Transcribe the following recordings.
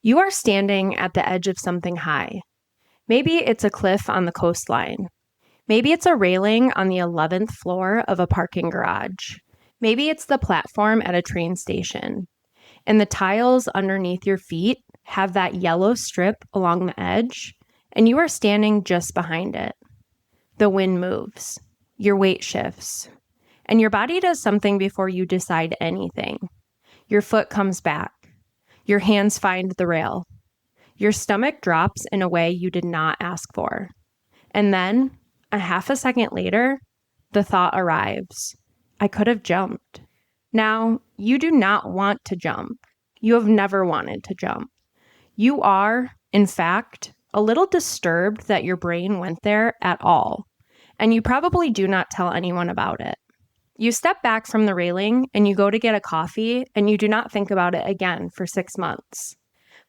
You are standing at the edge of something high. Maybe it's a cliff on the coastline. Maybe it's a railing on the 11th floor of a parking garage. Maybe it's the platform at a train station. And the tiles underneath your feet have that yellow strip along the edge, and you are standing just behind it. The wind moves. Your weight shifts. And your body does something before you decide anything. Your foot comes back. Your hands find the rail. Your stomach drops in a way you did not ask for. And then, a half a second later, the thought arrives. I could have jumped. Now, you do not want to jump. You have never wanted to jump. You are, in fact, a little disturbed that your brain went there at all. And you probably do not tell anyone about it. You step back from the railing and you go to get a coffee and you do not think about it again for 6 months.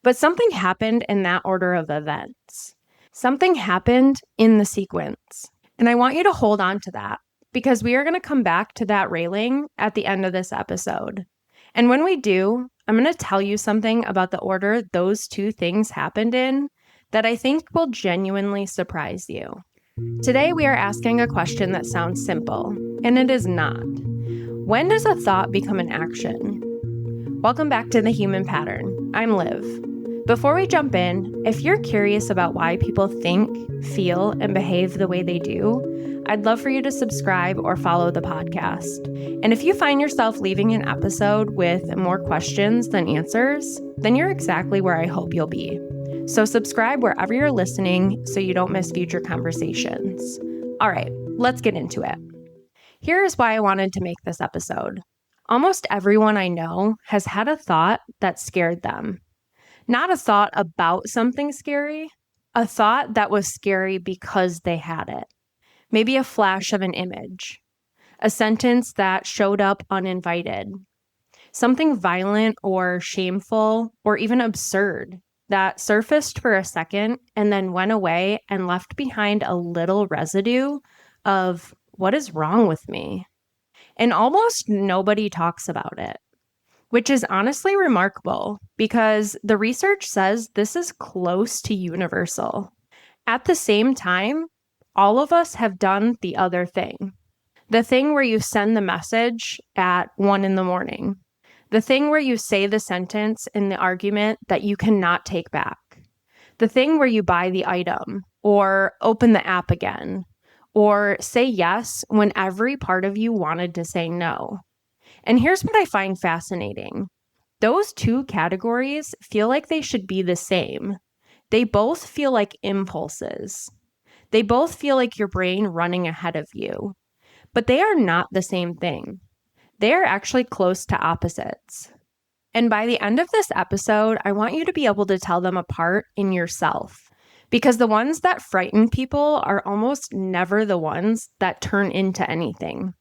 But something happened in that order of events. Something happened in the sequence. And I want you to hold on to that because we are going to come back to that railing at the end of this episode. And when we do, I'm going to tell you something about the order those two things happened in that I think will genuinely surprise you. Today, we are asking a question that sounds simple, and it is not. When does a thought become an action? Welcome back to The Human Pattern. I'm Liv. Before we jump in, if you're curious about why people think, feel, and behave the way they do, I'd love for you to subscribe or follow the podcast. And if you find yourself leaving an episode with more questions than answers, then you're exactly where I hope you'll be. So subscribe wherever you're listening so you don't miss future conversations. All right, let's get into it. Here is why I wanted to make this episode. Almost everyone I know has had a thought that scared them. Not a thought about something scary, a thought that was scary because they had it. Maybe a flash of an image, a sentence that showed up uninvited, something violent or shameful or even absurd that surfaced for a second and then went away and left behind a little residue of what is wrong with me? And almost nobody talks about it, which is honestly remarkable because the research says this is close to universal. At the same time, all of us have done the other thing. The thing where you send the message at 1 a.m. The thing where you say the sentence in the argument that you cannot take back. The thing where you buy the item or open the app again or say yes when every part of you wanted to say no. And here's what I find fascinating. Those two categories feel like they should be the same. They both feel like impulses. They both feel like your brain running ahead of you. But they are not the same thing. They are actually close to opposites. And by the end of this episode, I want you to be able to tell them apart in yourself. Because the ones that frighten people are almost never the ones that turn into anything.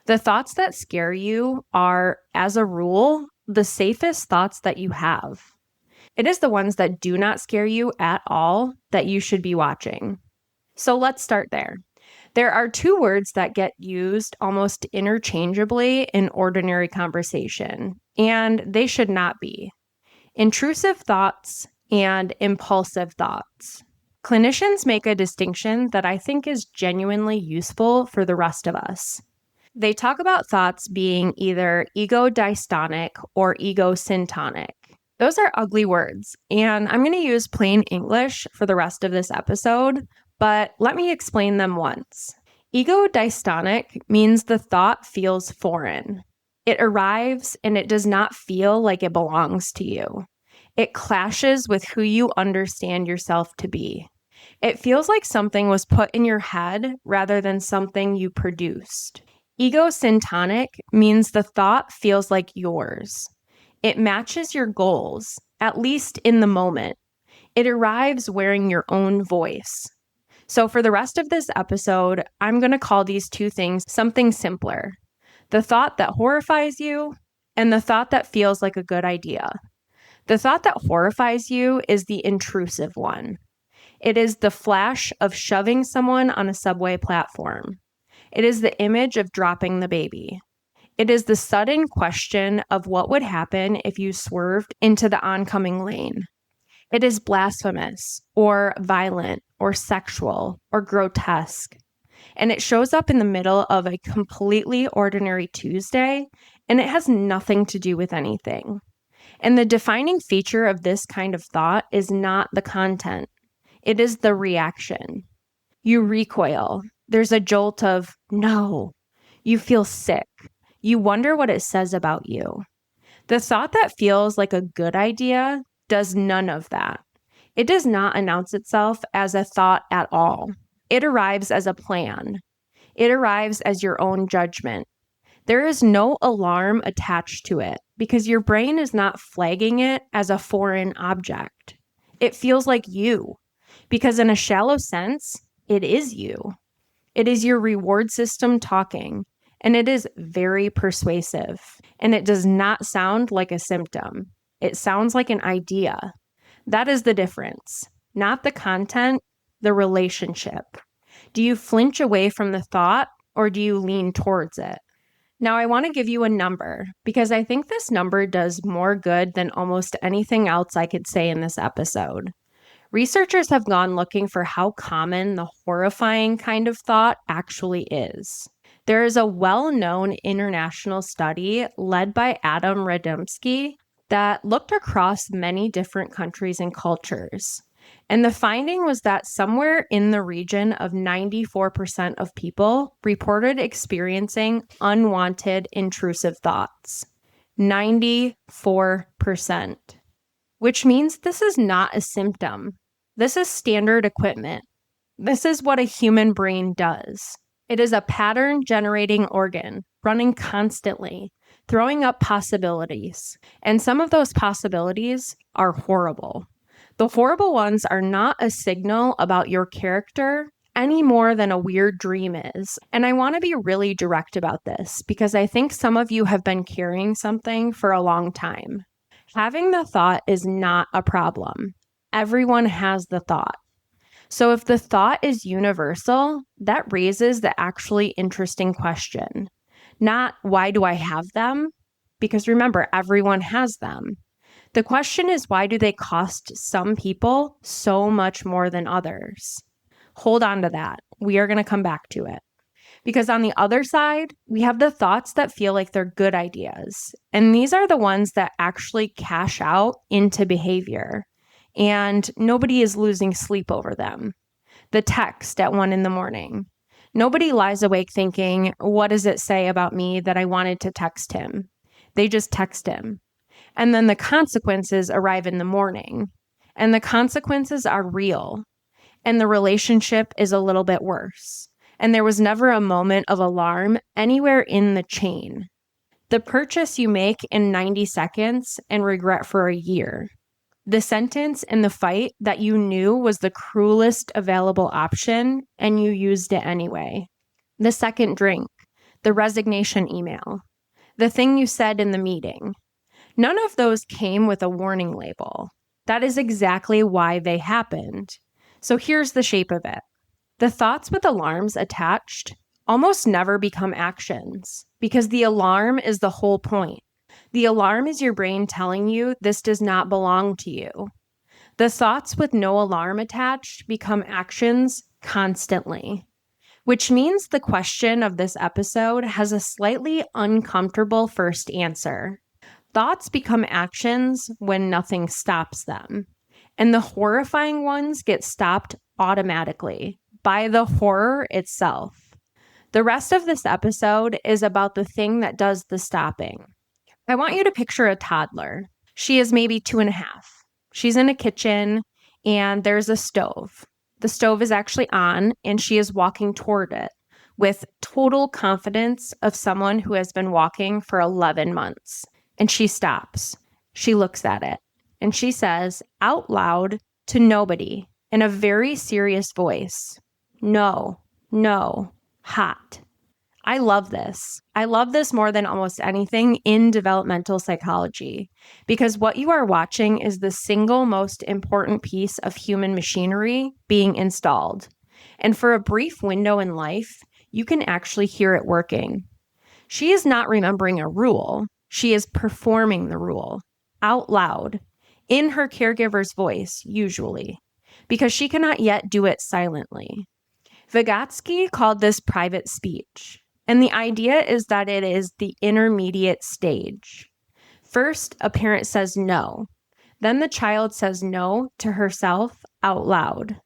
The thoughts that scare you are, as a rule, the safest thoughts that you have. It is the ones that do not scare you at all that you should be watching. So let's start there. There are two words that get used almost interchangeably in ordinary conversation, and they should not be. Intrusive thoughts and impulsive thoughts. Clinicians make a distinction that I think is genuinely useful for the rest of us. They talk about thoughts being either ego-dystonic or ego-syntonic. Those are ugly words, and I'm going to use plain English for the rest of this episode, but let me explain them once. Ego-dystonic means the thought feels foreign. It arrives and it does not feel like it belongs to you. It clashes with who you understand yourself to be. It feels like something was put in your head rather than something you produced. Ego-syntonic means the thought feels like yours. It matches your goals, at least in the moment. It arrives wearing your own voice. So for the rest of this episode, I'm going to call these two things something simpler. The thought that horrifies you and the thought that feels like a good idea. The thought that horrifies you is the intrusive one. It is the flash of shoving someone on a subway platform. It is the image of dropping the baby. It is the sudden question of what would happen if you swerved into the oncoming lane. It is blasphemous or violent or sexual or grotesque. And it shows up in the middle of a completely ordinary Tuesday, and it has nothing to do with anything. And the defining feature of this kind of thought is not the content, it is the reaction. You recoil. There's a jolt of no. You feel sick. You wonder what it says about you. The thought that feels like a good idea does none of that. It does not announce itself as a thought at all. It arrives as a plan. It arrives as your own judgment. There is no alarm attached to it because your brain is not flagging it as a foreign object. It feels like you because in a shallow sense, it is you. It is your reward system talking, and it is very persuasive, and it does not sound like a symptom. It sounds like an idea. That is the difference, not the content, the relationship. Do you flinch away from the thought or do you lean towards it? Now, I want to give you a number because I think this number does more good than almost anything else I could say in this episode. Researchers have gone looking for how common the horrifying kind of thought actually is. There is a well-known international study led by Adam Radomski that looked across many different countries and cultures. And the finding was that somewhere in the region of 94% of people reported experiencing unwanted intrusive thoughts. 94%. Which means this is not a symptom. This is standard equipment. This is what a human brain does. It is a pattern-generating organ running constantly, throwing up possibilities. And some of those possibilities are horrible. The horrible ones are not a signal about your character any more than a weird dream is. And I want to be really direct about this because I think some of you have been carrying something for a long time. Having the thought is not a problem. Everyone has the thought. So if the thought is universal, that raises the actually interesting question. Not why do I have them? Because remember, everyone has them. The question is why do they cost some people so much more than others? Hold on to that. We are going to come back to it. Because on the other side, we have the thoughts that feel like they're good ideas. And these are the ones that actually cash out into behavior. And nobody is losing sleep over them. The text at 1 a.m. Nobody lies awake thinking, what does it say about me that I wanted to text him? They just text him. And then the consequences arrive in the morning. And the consequences are real. And the relationship is a little bit worse. And there was never a moment of alarm anywhere in the chain. The purchase you make in 90 seconds and regret for a year. The sentence in the fight that you knew was the cruelest available option and you used it anyway. The second drink. The resignation email. The thing you said in the meeting. None of those came with a warning label. That is exactly why they happened. So here's the shape of it. The thoughts with alarms attached almost never become actions because the alarm is the whole point. The alarm is your brain telling you this does not belong to you. The thoughts with no alarm attached become actions constantly, which means the question of this episode has a slightly uncomfortable first answer. Thoughts become actions when nothing stops them, and the horrifying ones get stopped automatically by the horror itself. The rest of this episode is about the thing that does the stopping. I want you to picture a toddler. She is maybe 2.5. She's in a kitchen and there's a stove. The stove is actually on and she is walking toward it with total confidence of someone who has been walking for 11 months. And she stops. She looks at it and she says out loud to nobody in a very serious voice, no, hot. I love this. I love this more than almost anything in developmental psychology because what you are watching is the single most important piece of human machinery being installed. And for a brief window in life, you can actually hear it working. She is not remembering a rule. She is performing the rule out loud in her caregiver's voice, usually, because she cannot yet do it silently. Vygotsky called this private speech, and the idea is that it is the intermediate stage. First, a parent says no. Then the child says no to herself out loud.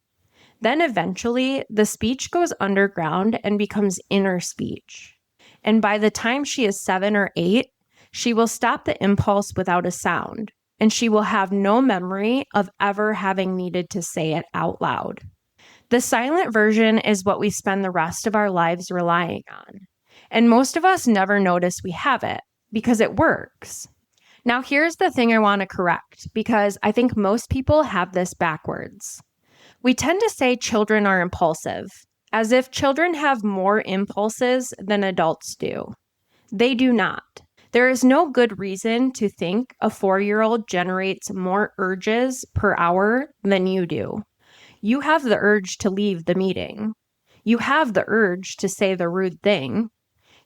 Then eventually, the speech goes underground and becomes inner speech. And by the time she is 7 or 8, she will stop the impulse without a sound, and she will have no memory of ever having needed to say it out loud. The silent version is what we spend the rest of our lives relying on. And most of us never notice we have it because it works. Now, here's the thing I want to correct, because I think most people have this backwards. We tend to say children are impulsive, as if children have more impulses than adults do. They do not. There is no good reason to think a 4-year-old generates more urges per hour than you do. You have the urge to leave the meeting. You have the urge to say the rude thing.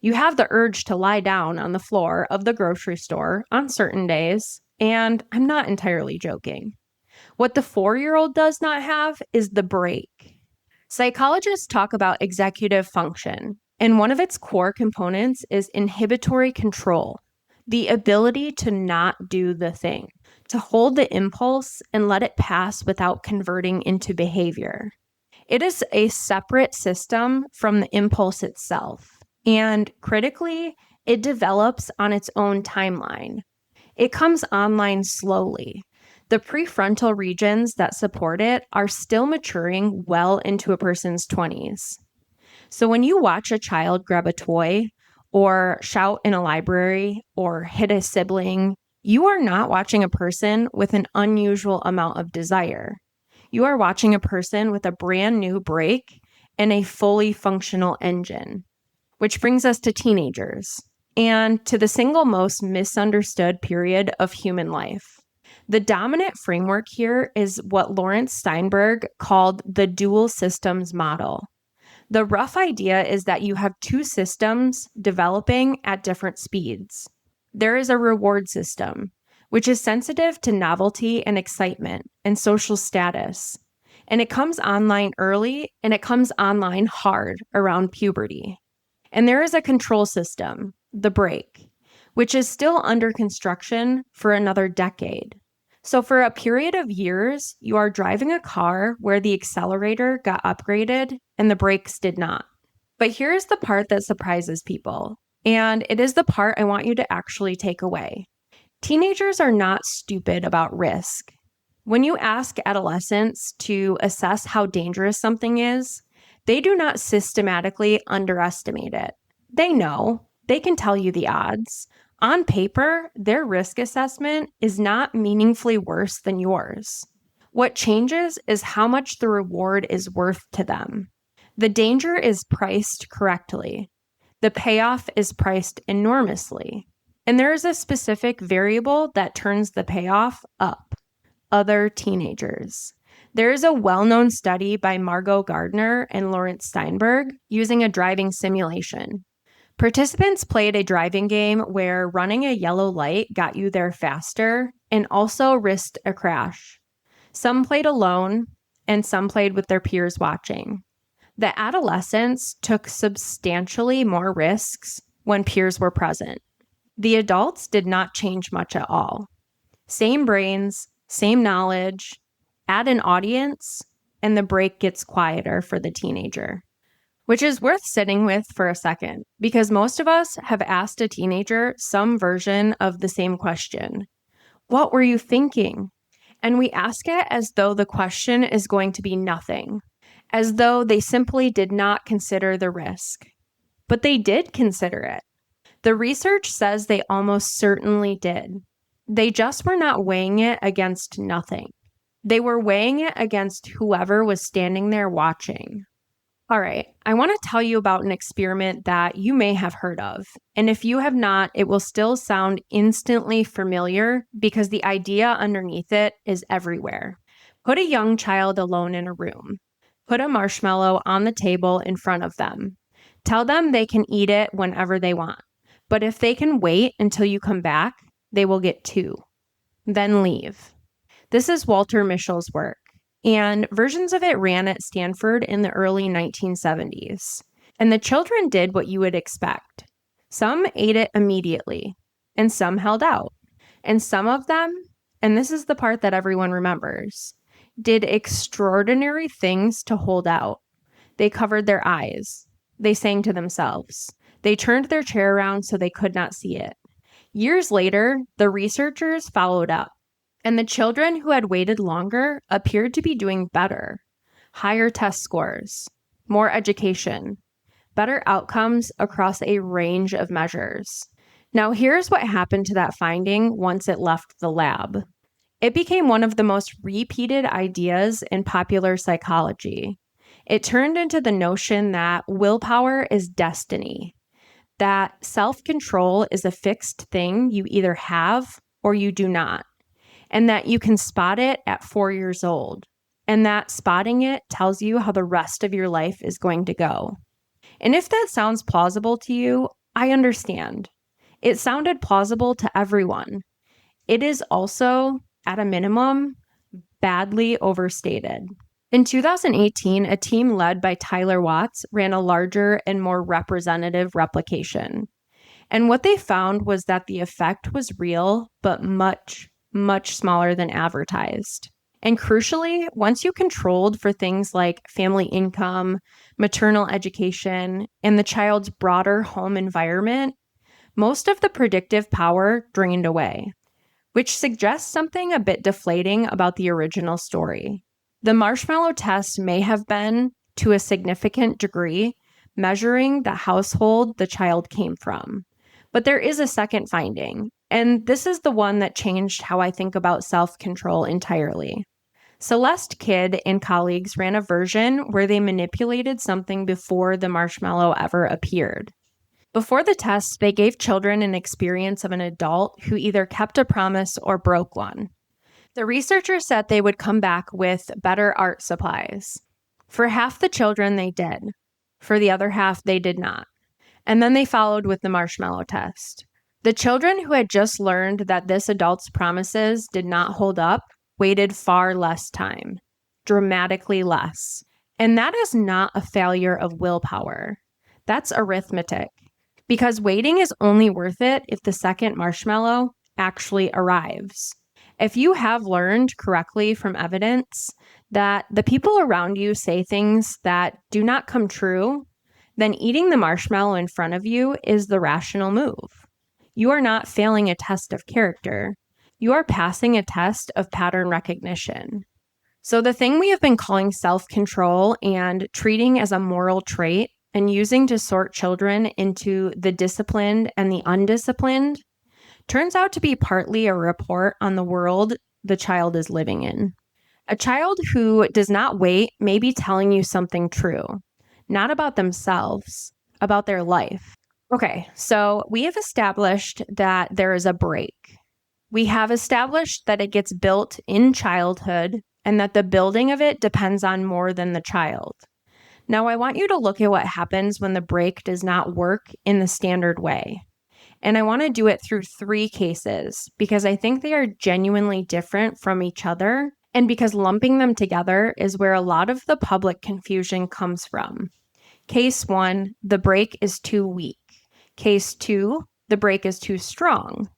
You have the urge to lie down on the floor of the grocery store on certain days, and I'm not entirely joking. What the 4-year-old does not have is the break. Psychologists talk about executive function, and one of its core components is inhibitory control, the ability to not do the thing, to hold the impulse and let it pass without converting into behavior. It is a separate system from the impulse itself. And critically, it develops on its own timeline. It comes online slowly. The prefrontal regions that support it are still maturing well into a person's 20s. So when you watch a child grab a toy, or shout in a library, or hit a sibling, you are not watching a person with an unusual amount of desire. You are watching a person with a brand new brake and a fully functional engine. Which brings us to teenagers, and to the single most misunderstood period of human life. The dominant framework here is what Lawrence Steinberg called the dual systems model. The rough idea is that you have two systems developing at different speeds. There is a reward system, which is sensitive to novelty and excitement and social status. And it comes online early, and it comes online hard around puberty. And there is a control system, the brake, which is still under construction for another decade. So for a period of years, you are driving a car where the accelerator got upgraded and the brakes did not. But here's the part that surprises people, and it is the part I want you to actually take away. Teenagers are not stupid about risk. When you ask adolescents to assess how dangerous something is, they do not systematically underestimate it. They know. They can tell you the odds. On paper, their risk assessment is not meaningfully worse than yours. What changes is how much the reward is worth to them. The danger is priced correctly. The payoff is priced enormously. And there is a specific variable that turns the payoff up: other teenagers. There is a well-known study by Margot Gardner and Lawrence Steinberg using a driving simulation. Participants played a driving game where running a yellow light got you there faster and also risked a crash. Some played alone, and some played with their peers watching. The adolescents took substantially more risks when peers were present. The adults did not change much at all. Same brains, same knowledge. Add an audience, and the break gets quieter for the teenager. Which is worth sitting with for a second, because most of us have asked a teenager some version of the same question. What were you thinking? And we ask it as though the question is going to be nothing, as though they simply did not consider the risk. But they did consider it. The research says they almost certainly did. They just were not weighing it against nothing. They were weighing it against whoever was standing there watching. All right, I want to tell you about an experiment that you may have heard of. And if you have not, it will still sound instantly familiar because the idea underneath it is everywhere. Put a young child alone in a room. Put a marshmallow on the table in front of them. Tell them they can eat it whenever they want. But if they can wait until you come back, they will get 2. Then leave. This is Walter Mischel's work, and versions of it ran at Stanford in the early 1970s. And the children did what you would expect. Some ate it immediately, and some held out. And some of them, and this is the part that everyone remembers, did extraordinary things to hold out. They covered their eyes. They sang to themselves. They turned their chair around so they could not see it. Years later, the researchers followed up, and the children who had waited longer appeared to be doing better. Higher test scores, more education, better outcomes across a range of measures. Now, here's what happened to that finding once it left the lab. It became one of the most repeated ideas in popular psychology. It turned into the notion that willpower is destiny, that self-control is a fixed thing you either have or you do not, and that you can spot it at 4 years old, and that spotting it tells you how the rest of your life is going to go. And if that sounds plausible to you, I understand. It sounded plausible to everyone. It is also, at a minimum, badly overstated. In 2018, a team led by Tyler Watts ran a larger and more representative replication. And what they found was that the effect was real, but much, much smaller than advertised. And crucially, once you controlled for things like family income, maternal education, and the child's broader home environment, most of the predictive power drained away, which suggests something a bit deflating about the original story. The marshmallow test may have been, to a significant degree, measuring the household the child came from. But there is a second finding, and this is the one that changed how I think about self-control entirely. Celeste Kidd and colleagues ran a version where they manipulated something before the marshmallow ever appeared. Before the test, they gave children an experience of an adult who either kept a promise or broke one. The researchers said they would come back with better art supplies. For half the children, they did. For the other half, they did not. And then they followed with the marshmallow test. The children who had just learned that this adult's promises did not hold up waited far less time, dramatically less. And that is not a failure of willpower. That's arithmetic. Because waiting is only worth it if the second marshmallow actually arrives. If you have learned correctly from evidence that the people around you say things that do not come true, then eating the marshmallow in front of you is the rational move. You are not failing a test of character. You are passing a test of pattern recognition. So the thing we have been calling self-control and treating as a moral trait and using to sort children into the disciplined and the undisciplined turns out to be partly a report on the world the child is living in. A child who does not wait may be telling you something true, not about themselves, about their life. Okay, so we have established that there is a break. We have established that it gets built in childhood and that the building of it depends on more than the child. Now, I want you to look at what happens when the break does not work in the standard way. And I want to do it through 3 cases because I think they are genuinely different from each other and because lumping them together is where a lot of the public confusion comes from. Case 1, the break is too weak. Case 2, the break is too strong.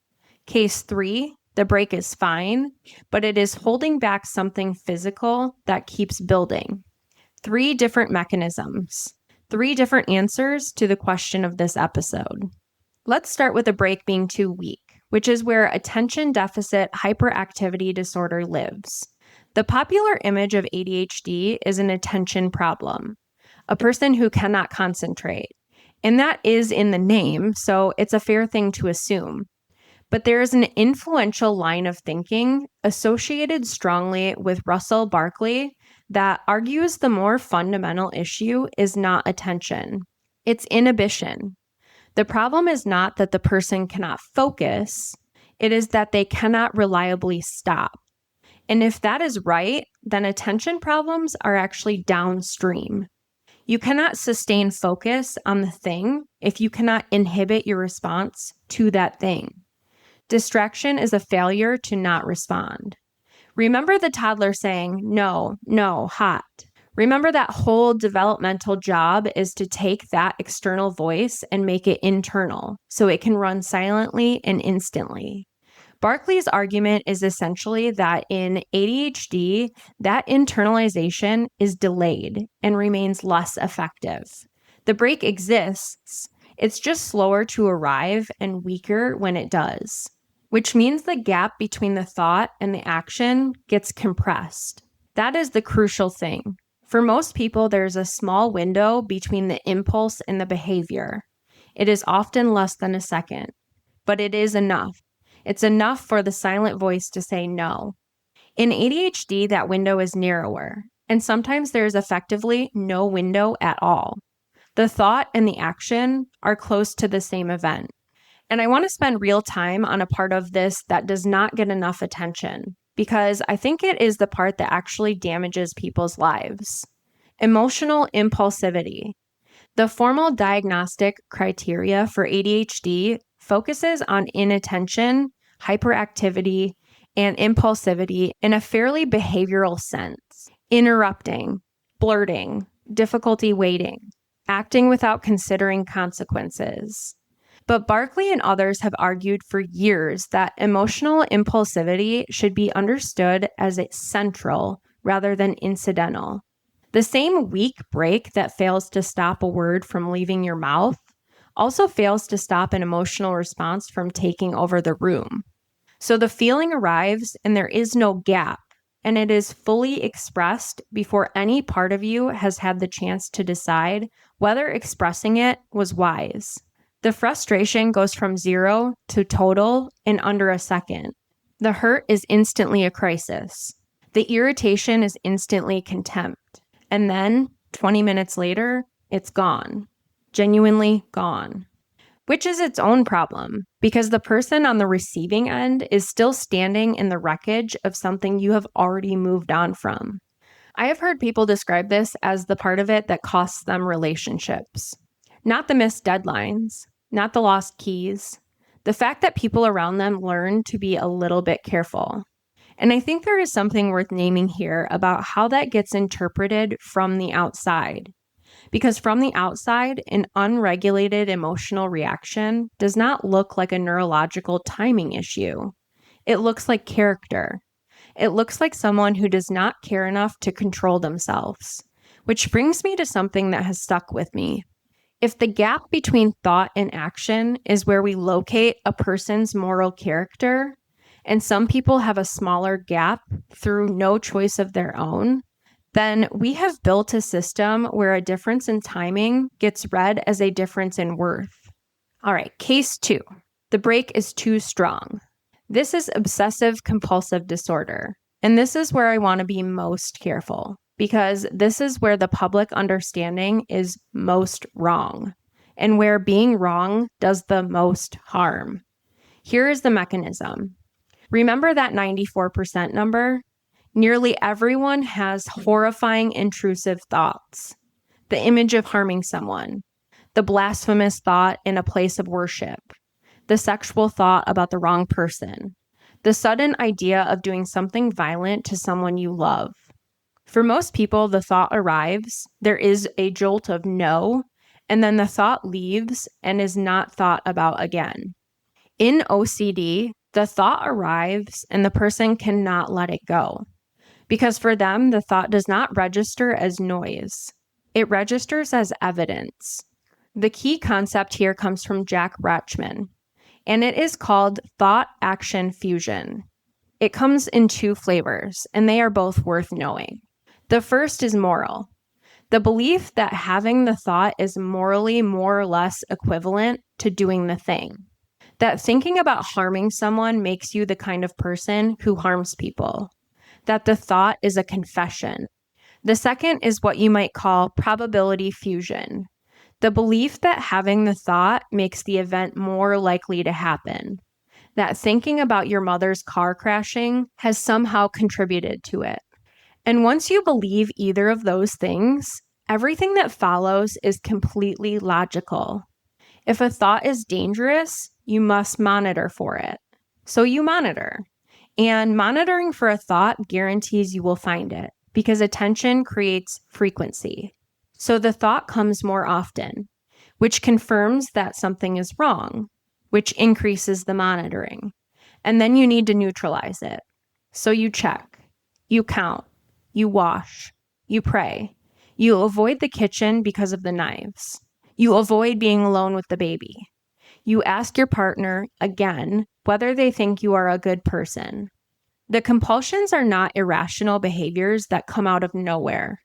Case 3, the break is fine, but it is holding back something physical that keeps building. 3 different mechanisms, 3 different answers to the question of this episode. Let's start with a break being too weak, which is where attention deficit hyperactivity disorder lives. The popular image of ADHD is an attention problem, a person who cannot concentrate. And that is in the name, so it's a fair thing to assume. But there is an influential line of thinking associated strongly with Russell Barkley that argues the more fundamental issue is not attention, it's inhibition. The problem is not that the person cannot focus, it is that they cannot reliably stop. And if that is right, then attention problems are actually downstream. You cannot sustain focus on the thing if you cannot inhibit your response to that thing. Distraction is a failure to not respond. Remember the toddler saying, no, no, hot. Remember that whole developmental job is to take that external voice and make it internal so it can run silently and instantly. Barkley's argument is essentially that in ADHD, that internalization is delayed and remains less effective. The break exists, it's just slower to arrive and weaker when it does, which means the gap between the thought and the action gets compressed. That is the crucial thing. For most people, there's a small window between the impulse and the behavior. It is often less than a second, but it is enough. It's enough for the silent voice to say no. In ADHD, that window is narrower, and sometimes there is effectively no window at all. The thought and the action are close to the same event. And I want to spend real time on a part of this that does not get enough attention, because I think it is the part that actually damages people's lives. Emotional impulsivity. The formal diagnostic criteria for ADHD focuses on inattention, hyperactivity, and impulsivity in a fairly behavioral sense. Interrupting, blurting, difficulty waiting, acting without considering consequences. But Barkley and others have argued for years that emotional impulsivity should be understood as central rather than incidental. The same weak break that fails to stop a word from leaving your mouth also fails to stop an emotional response from taking over the room. So the feeling arrives and there is no gap, and it is fully expressed before any part of you has had the chance to decide whether expressing it was wise. The frustration goes from 0 to total in under a second. The hurt is instantly a crisis. The irritation is instantly contempt. And then, 20 minutes later, it's gone. Genuinely gone. Which is its own problem, because the person on the receiving end is still standing in the wreckage of something you have already moved on from. I have heard people describe this as the part of it that costs them relationships. Not the missed deadlines, not the lost keys, the fact that people around them learn to be a little bit careful. And I think there is something worth naming here about how that gets interpreted from the outside. Because from the outside, an unregulated emotional reaction does not look like a neurological timing issue. It looks like character. It looks like someone who does not care enough to control themselves. Which brings me to something that has stuck with me. If the gap between thought and action is where we locate a person's moral character, and some people have a smaller gap through no choice of their own, then we have built a system where a difference in timing gets read as a difference in worth. All right, case 2. The break is too strong. This is obsessive compulsive disorder. And this is where I want to be most careful, because this is where the public understanding is most wrong, and where being wrong does the most harm. Here is the mechanism. Remember that 94% number? Nearly everyone has horrifying intrusive thoughts. The image of harming someone, the blasphemous thought in a place of worship, the sexual thought about the wrong person, the sudden idea of doing something violent to someone you love. For most people, the thought arrives, there is a jolt of no, and then the thought leaves and is not thought about again. In OCD, the thought arrives and the person cannot let it go. Because for them, the thought does not register as noise. It registers as evidence. The key concept here comes from Jack Rachman, and it is called thought-action fusion. It comes in 2 flavors, and they are both worth knowing. The first is moral. The belief that having the thought is morally more or less equivalent to doing the thing. That thinking about harming someone makes you the kind of person who harms people. That the thought is a confession. The second is what you might call probability fusion. The belief that having the thought makes the event more likely to happen. That thinking about your mother's car crashing has somehow contributed to it. And once you believe either of those things, everything that follows is completely logical. If a thought is dangerous, you must monitor for it. So you monitor. And monitoring for a thought guarantees you will find it because attention creates frequency. So the thought comes more often, which confirms that something is wrong, which increases the monitoring. And then you need to neutralize it. So you check, you count, you wash, you pray. You avoid the kitchen because of the knives. You avoid being alone with the baby. You ask your partner, again, whether they think you are a good person. The compulsions are not irrational behaviors that come out of nowhere.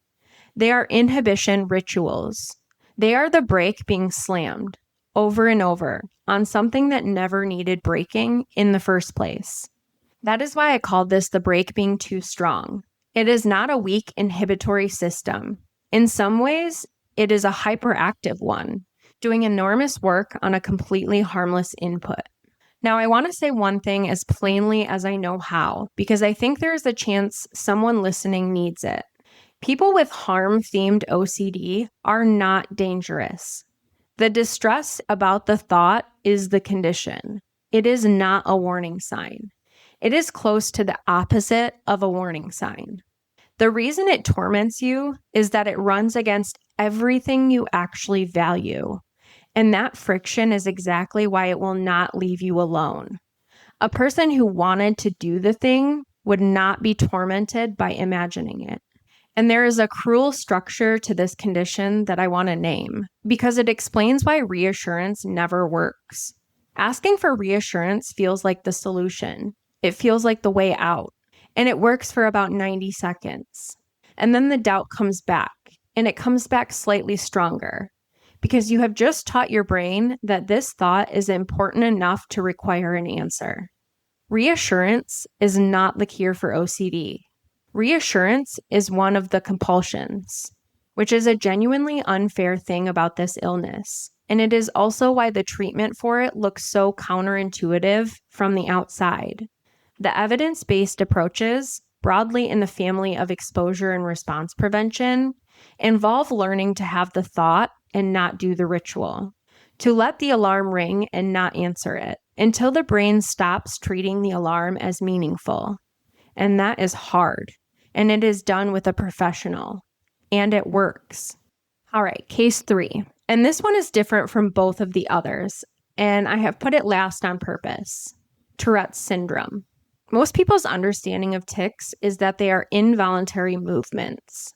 They are inhibition rituals. They are the brake being slammed over and over on something that never needed braking in the first place. That is why I called this the brake being too strong. It is not a weak inhibitory system. In some ways, it is a hyperactive one, doing enormous work on a completely harmless input. Now, I want to say one thing as plainly as I know how, because I think there is a chance someone listening needs it. People with harm-themed OCD are not dangerous. The distress about the thought is the condition. It is not a warning sign. It is close to the opposite of a warning sign. The reason it torments you is that it runs against everything you actually value. And that friction is exactly why it will not leave you alone. A person who wanted to do the thing would not be tormented by imagining it. And there is a cruel structure to this condition that I want to name because it explains why reassurance never works. Asking for reassurance feels like the solution. It feels like the way out. And it works for about 90 seconds. And then the doubt comes back, and it comes back slightly stronger because you have just taught your brain that this thought is important enough to require an answer. Reassurance is not the cure for OCD. Reassurance is one of the compulsions, which is a genuinely unfair thing about this illness. And it is also why the treatment for it looks so counterintuitive from the outside. The evidence-based approaches, broadly in the family of exposure and response prevention, involve learning to have the thought and not do the ritual, to let the alarm ring and not answer it, until the brain stops treating the alarm as meaningful. And that is hard, and it is done with a professional, and it works. All right, case 3. And this one is different from both of the others, and I have put it last on purpose. Tourette's syndrome. Most people's understanding of tics is that they are involuntary movements,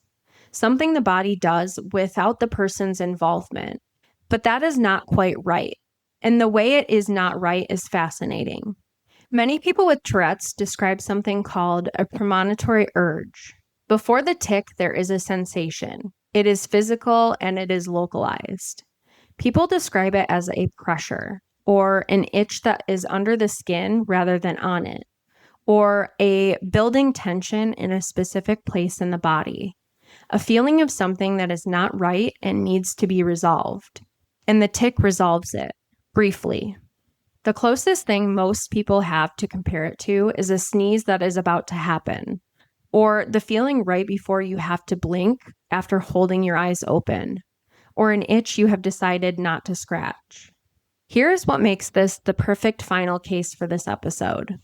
something the body does without the person's involvement. But that is not quite right. And the way it is not right is fascinating. Many people with Tourette's describe something called a premonitory urge. Before the tic, there is a sensation. It is physical and it is localized. People describe it as a pressure or an itch that is under the skin rather than on it, or a building tension in a specific place in the body, a feeling of something that is not right and needs to be resolved. And the tic resolves it, briefly. The closest thing most people have to compare it to is a sneeze that is about to happen, or the feeling right before you have to blink after holding your eyes open, or an itch you have decided not to scratch. Here's what makes this the perfect final case for this episode.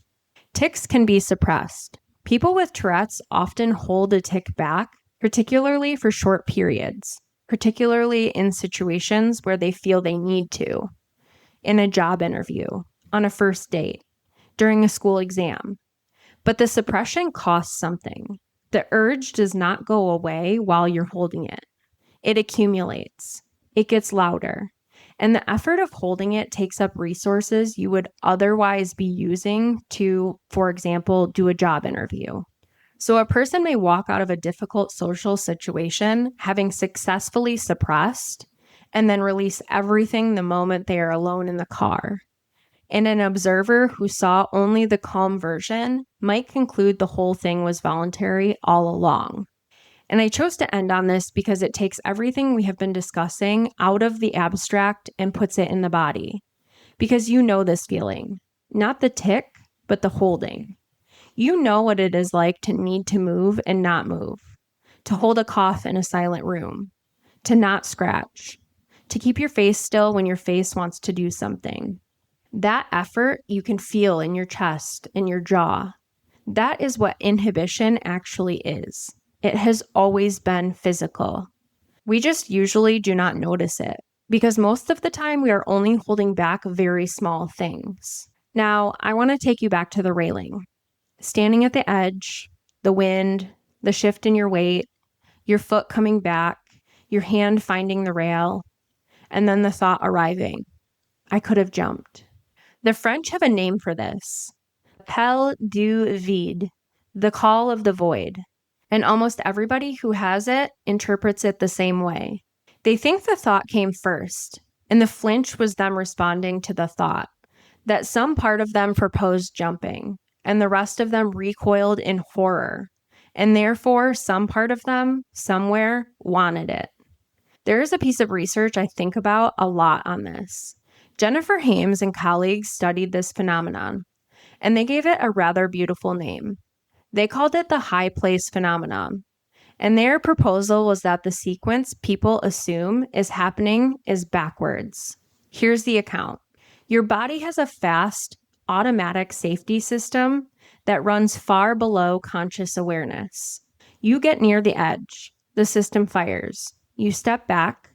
Tics can be suppressed. People with Tourette's often hold a tic back, particularly for short periods, particularly in situations where they feel they need to. In a job interview, on a first date, during a school exam. But the suppression costs something. The urge does not go away while you're holding it. It accumulates. It gets louder. And the effort of holding it takes up resources you would otherwise be using to, for example, do a job interview. So a person may walk out of a difficult social situation having successfully suppressed and then release everything the moment they are alone in the car. And an observer who saw only the calm version might conclude the whole thing was voluntary all along. And I chose to end on this because it takes everything we have been discussing out of the abstract and puts it in the body. Because you know this feeling, not the tic, but the holding. You know what it is like to need to move and not move, to hold a cough in a silent room, to not scratch, to keep your face still when your face wants to do something. That effort you can feel in your chest, in your jaw. That is what inhibition actually is. It has always been physical. We just usually do not notice it because most of the time we are only holding back very small things. Now, I want to take you back to the railing. Standing at the edge, the wind, the shift in your weight, your foot coming back, your hand finding the rail, and then the thought arriving. I could have jumped. The French have a name for this. Appel du vide, the call of the void. And almost everybody who has it interprets it the same way. They think the thought came first, and the flinch was them responding to the thought, that some part of them proposed jumping, and the rest of them recoiled in horror, and therefore some part of them, somewhere, wanted it. There is a piece of research I think about a lot on this. Jennifer Hames and colleagues studied this phenomenon, and they gave it a rather beautiful name. They called it the high place phenomenon. And their proposal was that the sequence people assume is happening is backwards. Here's the account. Your body has a fast, automatic safety system that runs far below conscious awareness. You get near the edge. The system fires. You step back.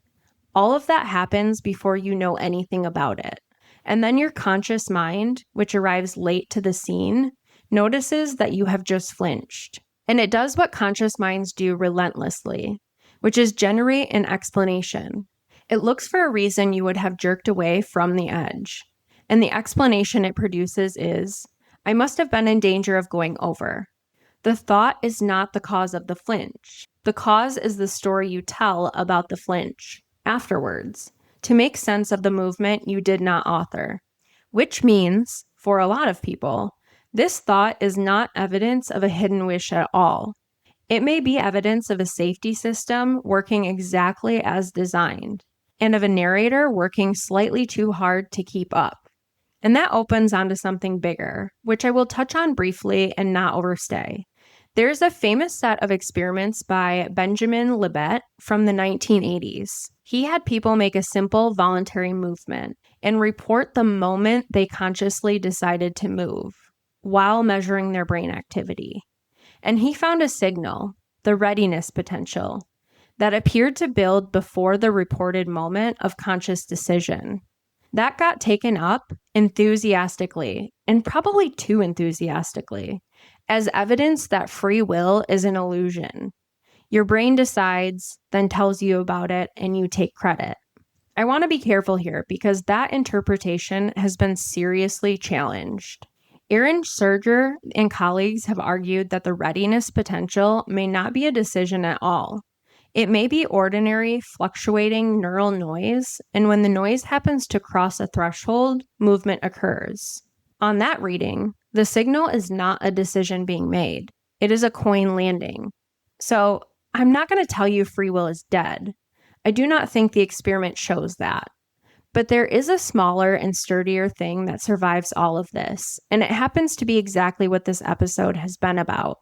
All of that happens before you know anything about it. And then your conscious mind, which arrives late to the scene, notices that you have just flinched. And it does what conscious minds do relentlessly, which is generate an explanation. It looks for a reason you would have jerked away from the edge. And the explanation it produces is, I must have been in danger of going over. The thought is not the cause of the flinch. The cause is the story you tell about the flinch afterwards to make sense of the movement you did not author. Which means, for a lot of people, this thought is not evidence of a hidden wish at all. It may be evidence of a safety system working exactly as designed, and of a narrator working slightly too hard to keep up. And that opens onto something bigger, which I will touch on briefly and not overstay. There's a famous set of experiments by Benjamin Libet from the 1980s. He had people make a simple voluntary movement and report the moment they consciously decided to move, while measuring their brain activity. And he found a signal, the readiness potential, that appeared to build before the reported moment of conscious decision. That got taken up enthusiastically, and probably too enthusiastically, as evidence that free will is an illusion. Your brain decides, then tells you about it, and you take credit. I want to be careful here because that interpretation has been seriously challenged. Aaron Serger and colleagues have argued that the readiness potential may not be a decision at all. It may be ordinary, fluctuating neural noise, and when the noise happens to cross a threshold, movement occurs. On that reading, the signal is not a decision being made. It is a coin landing. So, I'm not going to tell you free will is dead. I do not think the experiment shows that. But there is a smaller and sturdier thing that survives all of this, and it happens to be exactly what this episode has been about.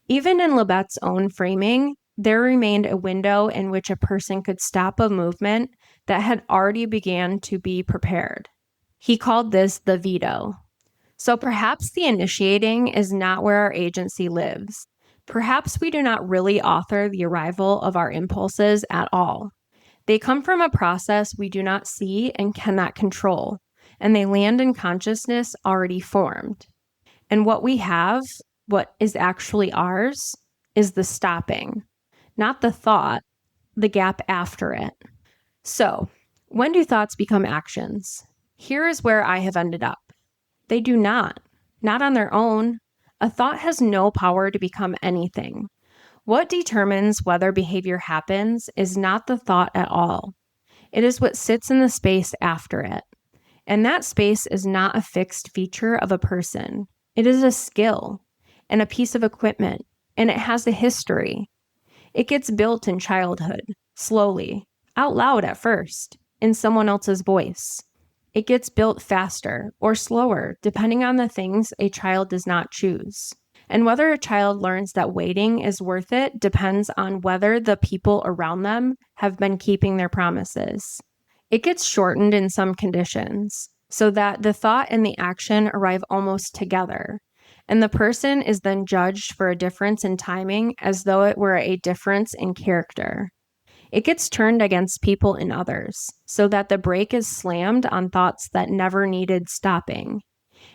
Even in Libet's own framing, there remained a window in which a person could stop a movement that had already began to be prepared. He called this the veto. So perhaps the initiating is not where our agency lives. Perhaps we do not really author the arrival of our impulses at all. They come from a process we do not see and cannot control, and they land in consciousness already formed. And what we have, what is actually ours, is the stopping, not the thought, the gap after it. So, when do thoughts become actions? Here is where I have ended up. They do not on their own. A thought has no power to become anything. What determines whether behavior happens is not the thought at all. It is what sits in the space after it. And that space is not a fixed feature of a person. It is a skill and a piece of equipment, and it has a history. It gets built in childhood, slowly, out loud at first, in someone else's voice. It gets built faster or slower, depending on the things a child does not choose. And whether a child learns that waiting is worth it depends on whether the people around them have been keeping their promises. It gets shortened in some conditions, so that the thought and the action arrive almost together. And the person is then judged for a difference in timing as though it were a difference in character. It gets turned against people and others, so that the brake is slammed on thoughts that never needed stopping.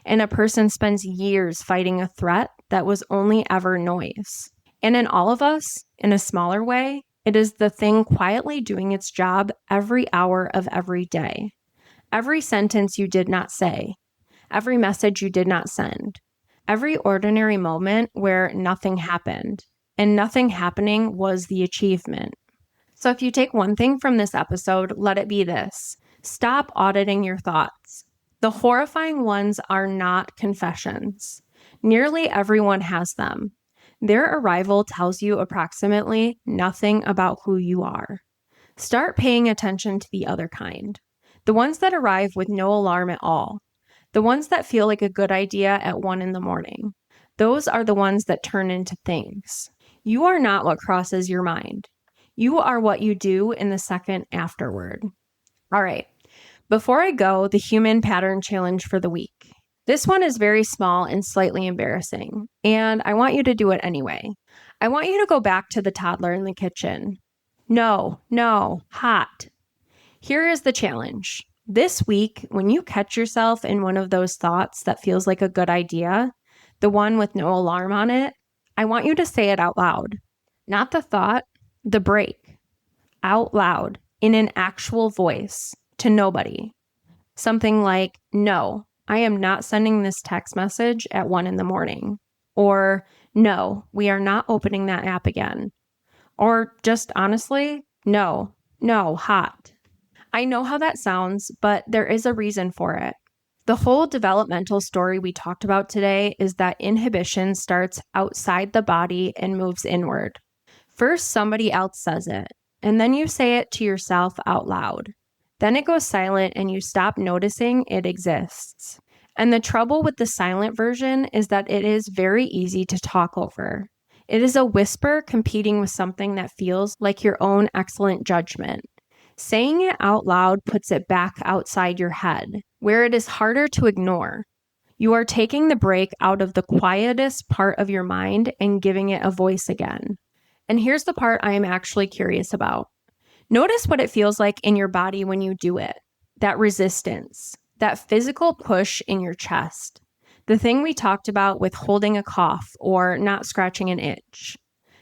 And a person spends years fighting a threat that was only ever noise. And in all of us, in a smaller way, it is the thing quietly doing its job every hour of every day. Every sentence you did not say, every message you did not send, every ordinary moment where nothing happened, and nothing happening was the achievement. So if you take one thing from this episode, let it be this: stop auditing your thoughts. The horrifying ones are not confessions. Nearly everyone has them. Their arrival tells you approximately nothing about who you are. Start paying attention to the other kind. The ones that arrive with no alarm at all. The ones that feel like a good idea at 1 a.m. Those are the ones that turn into things. You are not what crosses your mind. You are what you do in the second afterward. All right. Before I go, the human pattern challenge for the week. This one is very small and slightly embarrassing, and I want you to do it anyway. I want you to go back to the toddler in the kitchen. No, hot. Here is the challenge. This week, when you catch yourself in one of those thoughts that feels like a good idea, the one with no alarm on it, I want you to say it out loud. Not the thought, the break. Out loud, in an actual voice, to nobody. Something like, no, I am not sending this text message at 1 a.m. Or, no, we are not opening that app again. Or just honestly, no, hot. I know how that sounds, but there is a reason for it. The whole developmental story we talked about today is that inhibition starts outside the body and moves inward. First, somebody else says it, and then you say it to yourself out loud. Then it goes silent and you stop noticing it exists. And the trouble with the silent version is that it is very easy to talk over. It is a whisper competing with something that feels like your own excellent judgment. Saying it out loud puts it back outside your head, where it is harder to ignore. You are taking the brake out of the quietest part of your mind and giving it a voice again. And here's the part I am actually curious about. Notice what it feels like in your body when you do it. That resistance, that physical push in your chest. The thing we talked about with holding a cough or not scratching an itch.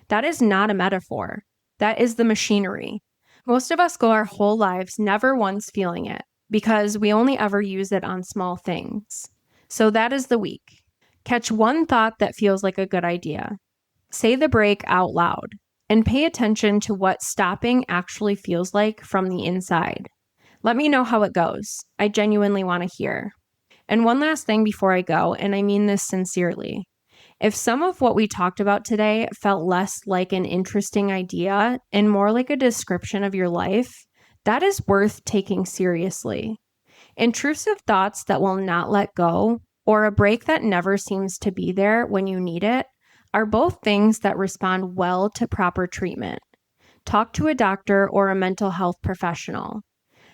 That is not a metaphor. That is the machinery. Most of us go our whole lives never once feeling it because we only ever use it on small things. So that is the week. Catch one thought that feels like a good idea. Say the break out loud and pay attention to what stopping actually feels like from the inside. Let me know how it goes. I genuinely want to hear. And one last thing before I go, and I mean this sincerely. If some of what we talked about today felt less like an interesting idea and more like a description of your life, that is worth taking seriously. Intrusive thoughts that will not let go, or a break that never seems to be there when you need it, are both things that respond well to proper treatment. Talk to a doctor or a mental health professional.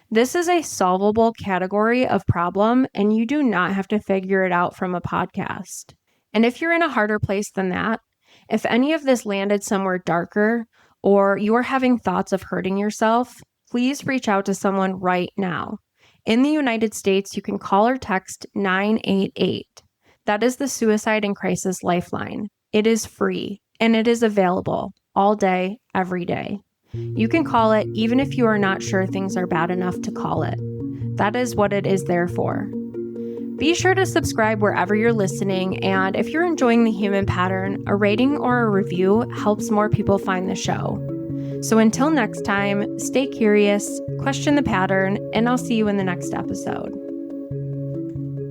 This is a solvable category of problem, and you do not have to figure it out from a podcast. And if you're in a harder place than that, if any of this landed somewhere darker, or you are having thoughts of hurting yourself, please reach out to someone right now. In the United States, you can call or text 988. That is the Suicide and Crisis Lifeline. It is free, and it is available all day, every day. You can call it even if you are not sure things are bad enough to call it. That is what it is there for. Be sure to subscribe wherever you're listening, and if you're enjoying the human pattern, a rating or a review helps more people find the show. So until next time, stay curious, question the pattern, and I'll see you in the next episode.